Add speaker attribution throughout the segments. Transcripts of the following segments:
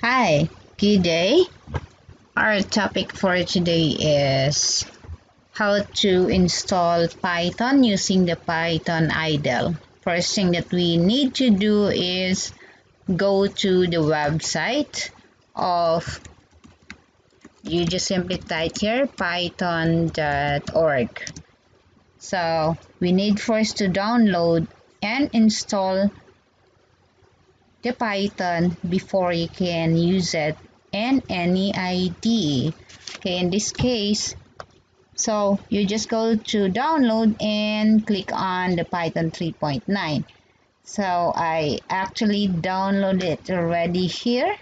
Speaker 1: Hi, good day. Our topic for today is how to install Python using the Python IDLE. First thing that we need to do is go to the website of, you just simply type here python.org. So we need first to download and install the Python before you can use it and any IDE. Okay, in this case, so you just go to download and click on the Python 3.9. So I actually downloaded it already here,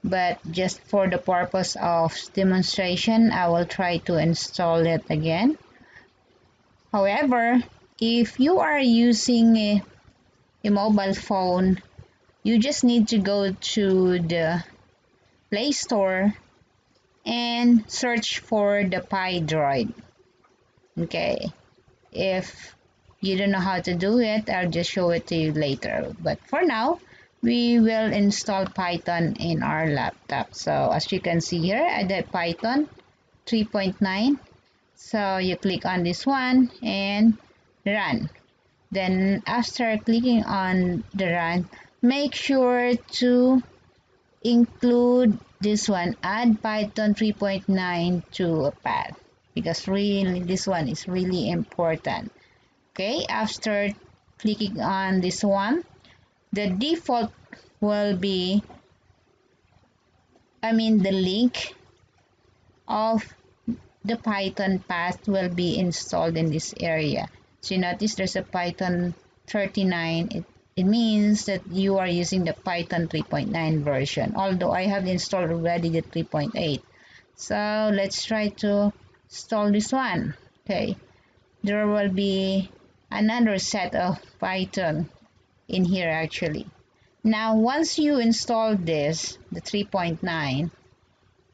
Speaker 1: but just for the purpose of demonstration, I will try to install it again. However, if you are using a mobile phone, you just need to go to the Play Store and search for the PyDroid. Okay, if you don't know how to do it, I'll just show it to you later. But for now, we will install Python in our laptop. So as you can see here, I did Python 3.9. So you click on this one and run. Then after clicking on the run, make sure to include this one, add Python 3.9 to a path, because really this one is really important. Okay, after clicking on this one, the default will be, the link of the Python path will be installed in this area. So you notice there's a Python 39. It means that you are using the Python 3.9 version, although I have installed already the 3.8. So let's try to install this one. Okay, there will be another set of Python in here actually. Now once you install this, the 3.9,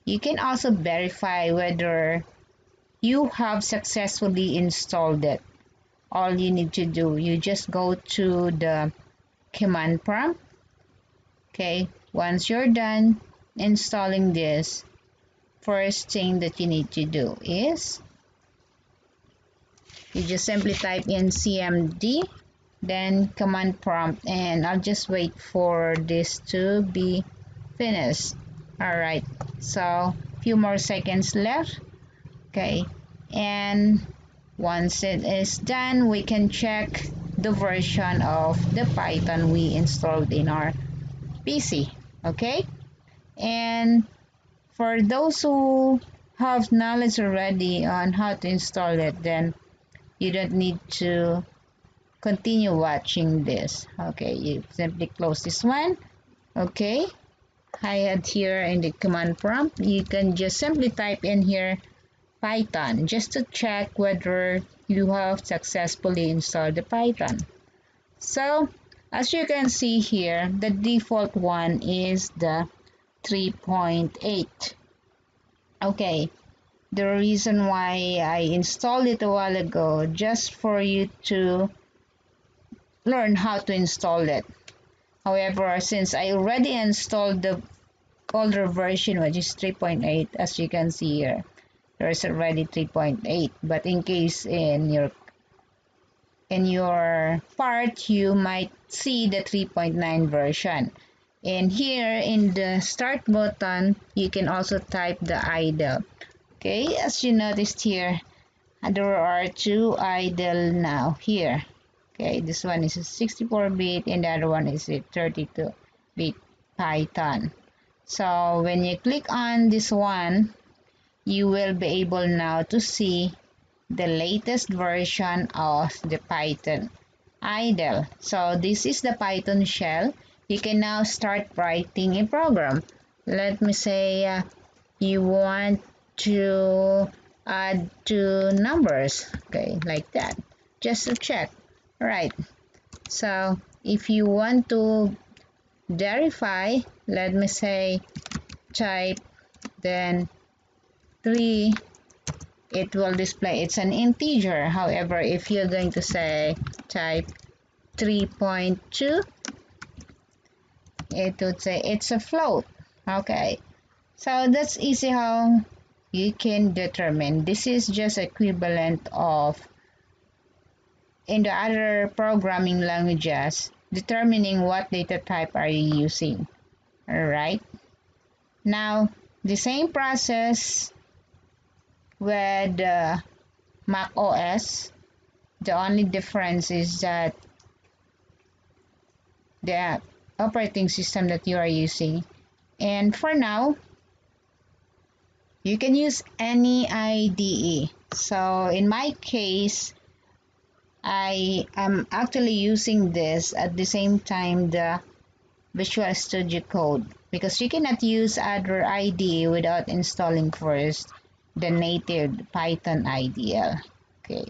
Speaker 1: you can also verify whether you have successfully installed it. All you need to do, you just go to the command prompt. Okay, once you're done installing this, first thing that you need to do is you just simply type in cmd, then command prompt, and I'll just wait for this to be finished. All right, so a few more seconds left. Okay, and once it is done, we can check the version of the Python we installed in our PC. Okay, and for those who have knowledge already on how to install it, then you don't need to continue watching this. Okay, you simply close this one. Okay, I had here in the command prompt, you can just simply type in here Python just to check whether you have successfully installed the Python. So as you can see here, the default one is the 3.8. Okay, the reason why I installed it a while ago, just for you to learn how to install it. However, since I already installed the older version, which is 3.8, as you can see here, there's already 3.8. But in case in your part, you might see the 3.9 version. And here in the start button, you can also type the IDLE. Okay, as you noticed here, there are two IDLE now here. Okay, this one is a 64-bit and the other one is a 32-bit Python. So when you click on this one, you will be able now to see the latest version of the Python IDLE. So this is the Python shell. You can now start writing a program. Let me say you want to add two numbers, okay, like that, just to check. Right, so if you want to verify, let me say type then 3, it will display it's an integer. However, if you're going to say type 3.2, it would say it's a float. Okay, so that's easy how you can determine. This is just equivalent of in the other programming languages determining what data type are you using. All right, now the same process with Mac OS. The only difference is that the operating system that you are using. And for now, you can use any IDE. So in my case, I am actually using this at the same time the Visual Studio Code because you cannot use other IDE without installing first the native Python IDL. Okay,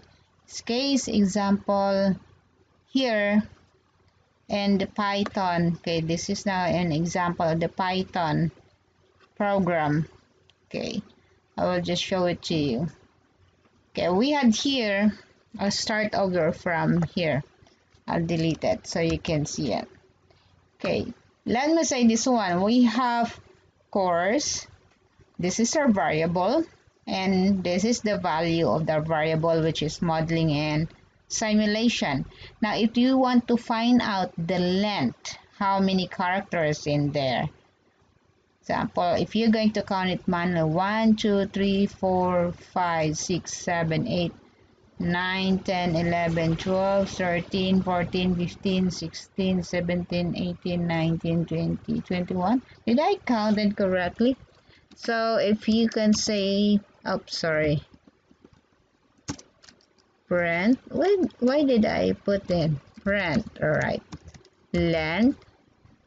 Speaker 1: this case example here and the Python. Okay, this is now an example of the Python program. Okay, I will just show it to you. Okay, we had here, I'll start over from here. I'll delete it so you can see it. Okay, let me say this one. We have course. This is our variable. And this is the value of the variable, which is modeling and simulation. Now, if you want to find out the length, how many characters in there. Example, if you're going to count it manually, 1, 2, 3, 4, 5, 6, 7, 8, 9, 10, 11, 12, 13, 14, 15, 16, 17, 18, 19, 20, 21. Did I count it correctly? So if you can say, oh, sorry, Brent, why did I put in Brent? All right, length,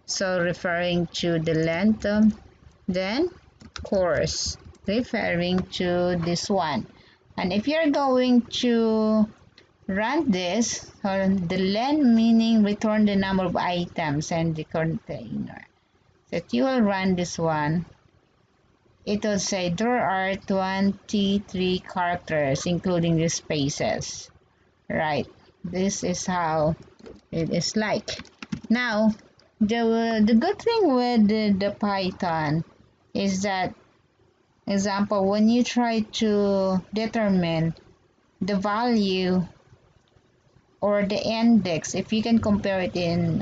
Speaker 1: so referring to the length, then course, referring to this one. And if you're going to run this, the len meaning return the number of items and the container. So if you will run this one, it will say there are 23 characters including the spaces. Right, this is how it is like. Now, the good thing with the Python is that, example, when you try to determine the value or the index, if you can compare it in,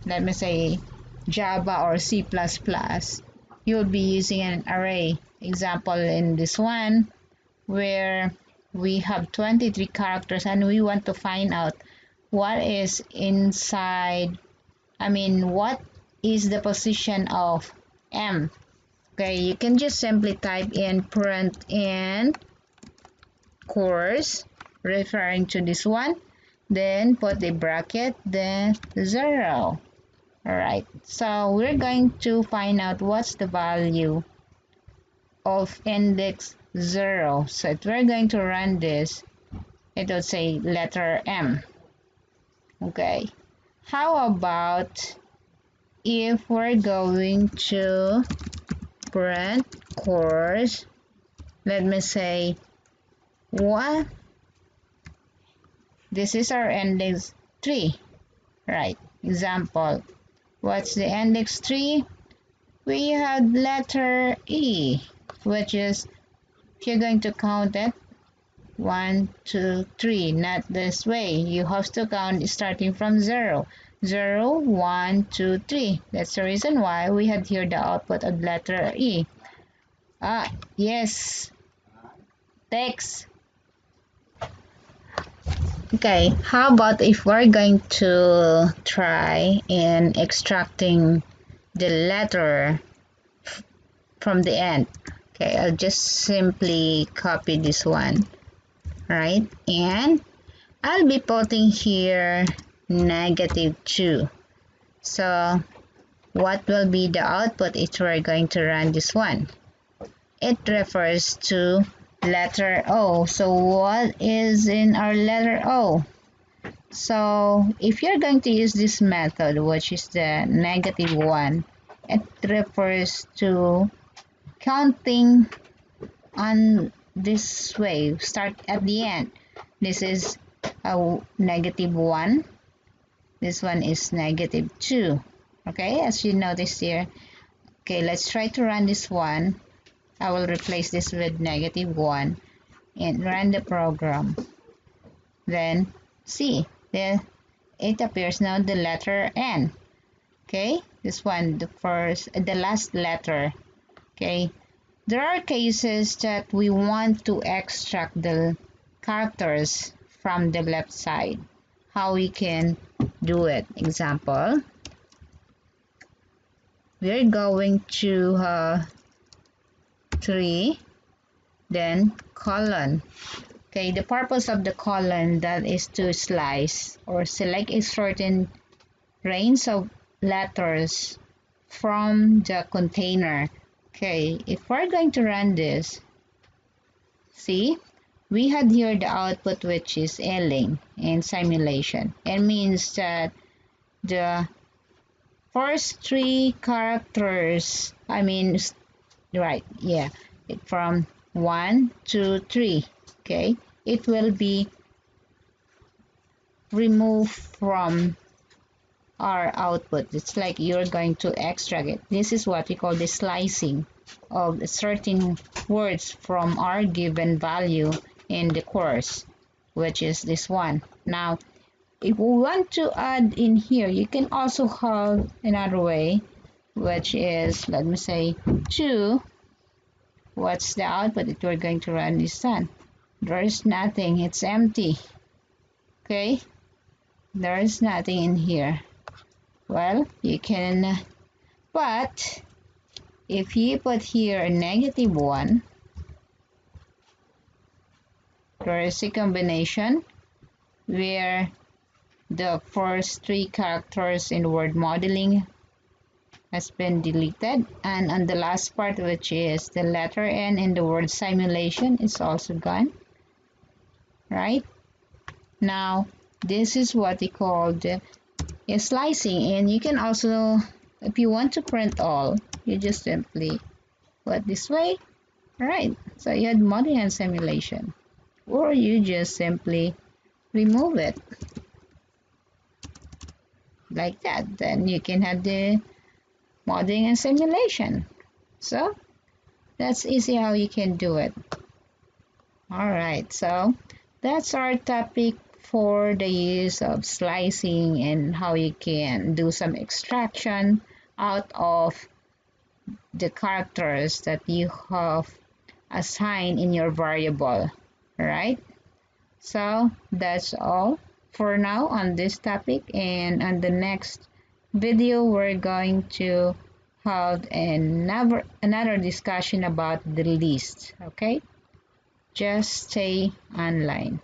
Speaker 1: let me say, Java or C++, you'll be using an array. Example in this one, where we have 23 characters and we want to find out what is inside, what is the position of M. Okay, you can just simply type in print in course referring to this one, then put the bracket, then 0. Alright, so we're going to find out what's the value of index 0. So if we're going to run this, it will say letter M. Okay, how about if we're going to print course, let me say 1. This is our index 3. Right, example, what's the index 3? We have letter E, which is, if you're going to count it, 1, 2, 3, not this way. You have to count starting from 0. 0, 1, 2, 3. That's the reason why we had here the output of letter E. Yes, text. Okay, how about if we're going to try in extracting the letter from the end? Okay, I'll just simply copy this one, right? And I'll be putting here -2. So what will be the output if we're going to run this one? It refers to letter O. So what is in our letter O? So if you're going to use this method, which is the -1, it refers to counting on this way, start at the end. This is a -1. This one is -2. Okay, as you notice here, Okay, let's try to run this one. I will replace this with -1 and run the program. Then see, there it appears now the letter N. Okay, this one, the last letter. Okay, there are cases that we want to extract the characters from the left side. How we can do it? Example, we're going to 3, then colon. Okay, the purpose of the colon, that is to slice or select a certain range of letters from the container. Okay, if we're going to run this, see, we had here the output, which is Eling in simulation. It means that the first 3 characters, right, yeah, from 1 to 3, okay, it will be removed from our output. It's like you're going to extract it. This is what we call the slicing of certain words from our given value in the course, which is this one. Now, if we want to add in here, you can also have another way, which is, let me say, 2. What's the output that we're going to run this time? There is nothing. It's empty. Okay? There is nothing in here. Well, you can, but if you put here a -1, there is a combination where the first 3 characters in word modeling has been deleted, and on the last part, which is the letter N in the word simulation, is also gone. Right? Now, this is what we call the slicing, and you can also, if you want to print all, you just simply put this way. Right? So you had modeling and simulation, or you just simply remove it like that. Then you can have the modeling and simulation. So that's easy how you can do it. Alright, so that's our topic for the use of slicing and how you can do some extraction out of the characters that you have assigned in your variable. Right? So that's all for now on this topic, and on the next video we're going to have another discussion about the list. Okay, just stay online.